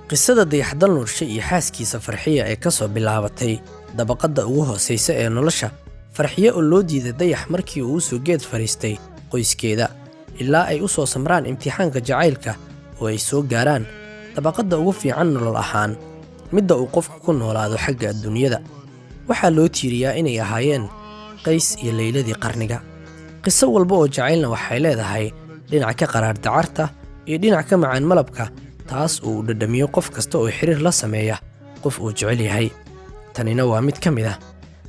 qisada dayaxdal nuurshe iyo xaaskiisa Farxiyo ee ka soo bilaabatay dabaqada ugu hooseysa ee nolosha. Farxiyo oo loo diiday dayax markii uu soo geed fariistay qoyskeeda ilaa ay u soo samraan imtixaanka jacaylka oo ay soo gaaraan dabaqada ugu fiican nolol ahaan, midda uu qofku ku noolaado xagga adduunyada. Waxaa loo tiiriyaa inay ahaayeen Qays iyo Layladii qarniga. qiso walba oo jacaylna waxay leedahay dhinac ka qaraar dacarta iyo dhinac ka macaan malabka, taas oo dhadhamiyo qof kasta oo xiriir la sameeya qof uu jecel yahay. Tanina waa mid ka mid ah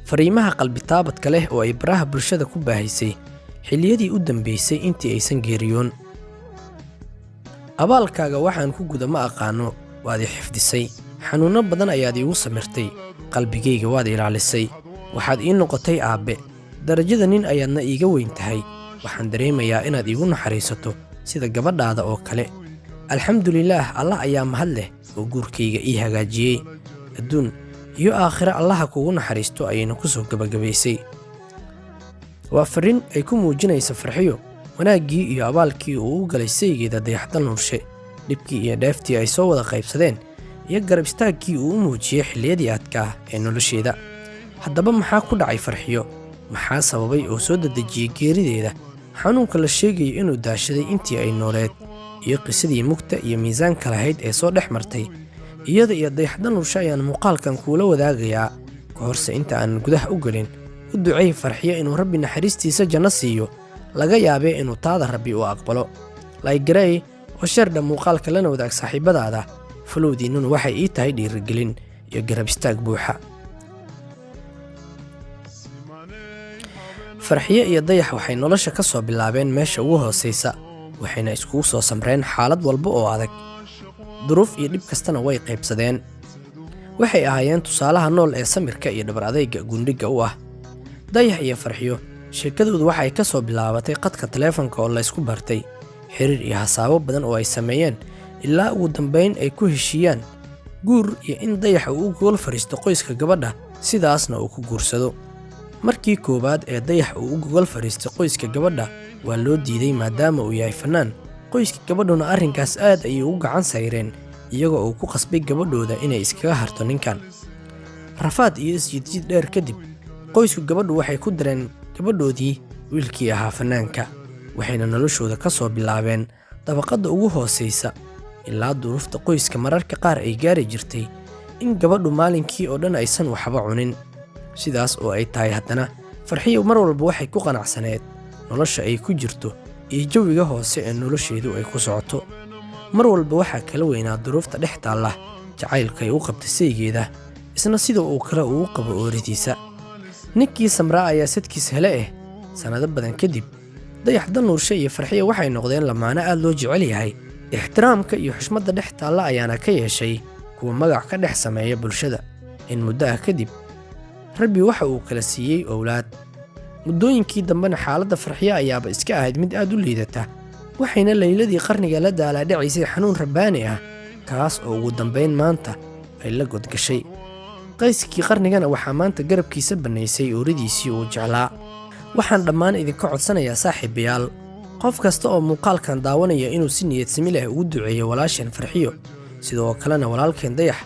fariimaha qalbi taabadka leh oo ay baraha bulshada ku baahisay xilliyadii u dambeysay intii aysan geeriyoon. Abaalkaaga waxaan ku guda ma aqaano, waad i xifdisay. Xanuuno badan ayaad iigu samirtay, qalbigayga waad ilaalisay. Waxaad ii noqotay aabe, darajada nin ayaadna iiga weyn tahay. Waxaan dareemayaa inaad iigu naxariisato sida gabadhaada oo kale. Alxamdulillaah, Allah ayaa mahad leh oo guurkayga ii hagaajiyey. Adduun iyo aakhira Allaha kugu naxariisto ayayna ku soo gabagabaysay. Waa fariin ay ku muujinayso Farxiyo wanaaggii iyo abaalkii uu u galay saygeeda dayaxdal nuurshe, dhibkii iyo dheeftii ay soo wada qaybsadeen, iyo garab istaagkii uu u muujiyey xilliyadii adkaa ee nolosheeda. Haddaba maxaa ku dhacay Farxiyo? Maxaa sababay oo soo dedejiyey geerideeda? Xanuunka la sheegayo inuu daashaday intii ay nooleed, iyo qisadii mugta iyo miisaanka lahayd ee soo dhex martay iyada iyo dayaxdal nuurshe ayaan muuqaalkan kuula wadaagayaa. Ka horse inta aan gudaha u gelin, u duceey Farxiyo inuu Rabbi naxariistiisa janno siiyo, laga yaabee inuu taada Rabbi u aqbalo. Laygareey oo shardha muuqaalka lana wadaag saaxiibadaada. Falowdiinnuna waxay ii tahay dhiirigelin iyo garab istaag buuxa. Farxiyo iyo dayax waxay nolosha ka soo bilaabeen meesha ugu hooseysa, waxayna iskugu soo samreen xaalad walba oo adag. Duruuf iyo dhib kastana way qaybsadeen. Waxay ahaayeen tusaalaha nool ee samirka iyo dhabar adayga gundhiga u ah. Dayax iyo Farxiyo sheekadoodu waxay ka soo bilaabatay qadka taleefanka oo la isku bartay, xiriir iyo hasaabo badan oo ay sameeyeen ilaa ugu dambeyn ay ku heshiiyaan guur iyo in dayax uu u gogol fariisto qoyska gabadha, sidaasna uu ku guursado. Markii koowaad ee dayax uu u gogol fariistay qoyska gabadha waa loo diiday maadaama uu yahay fanaan. Qoyska gabadhuna arrinkaas aad ayay u gacan sayreen, iyagoo uu ku qasbay gabadhooda inay iskaga harto ninkan. Rafaad iyo isjidjid dheer kadib, qoysku gabadhu waxay ku dareen gabadhoodii wiilkii ahaa fanaanka, waxayna noloshooda ka soo bilaabeen dabaqada ugu hooseysa ilaa duruufta qoyska mararka qaar ay gaari jirtay in gabadhu maalinkii oo dhan aysan waxba cunin. Sidaas oo ay tahay haddana, Farxiyo mar walba waxay ku qanacsaneed nolosha ay ku jirto iyo jawiga hoose ee nolosheedu ay ku socoto. Mar walba waxaa kala weynaa duruufta dhex taalla jacaylka ay u qabtay saygeeda, isna sida uu kale uu qabo ooridiisa. Ninkii samraa ayaa sadkiis hele sanado badan kadib, dayaxdal nuurshe iyo Farxiyo waxay noqdeen lamaane aad loo jecel yahay. Ixtiraamka iyo xushmadda dhex taalla ayaana ka yeeshay kuwa magac ka dhex sameeya bulshada. In muddo ah kadib, Rabbi waxa uu kala siiyey owlaad. Muddooyinkii dambena xaaladda Farxiyo ayaaba iska ahayd mid aad u liidata, waxayna Layladii qarniga la daalaadhacaysay xanuun rabbaani ah, kaas oo ugu dambeyn maanta ay la godgashay. Qayskii qarnigana waxaa maanta garabkiisa bannaysay ooridiisii uu jeclaa. Waxaan dhammaan idinka codsanayaa saaxiibayaal, qof kasta oo muuqaalkan daawanaya inuu si niyadsami leh ugu duceeyo walaasheen Farxiyo, sidoo kalena walaalkeen dayax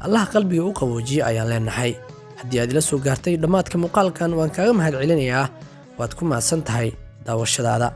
Allah qalbiga u qaboojiyo ayaan leenahay. Haddii aad ila soo gaartay dhammaadka muuqaalkan, waan kaaga mahad celinayaa. Waad ku mahadsan tahay daawashadaada.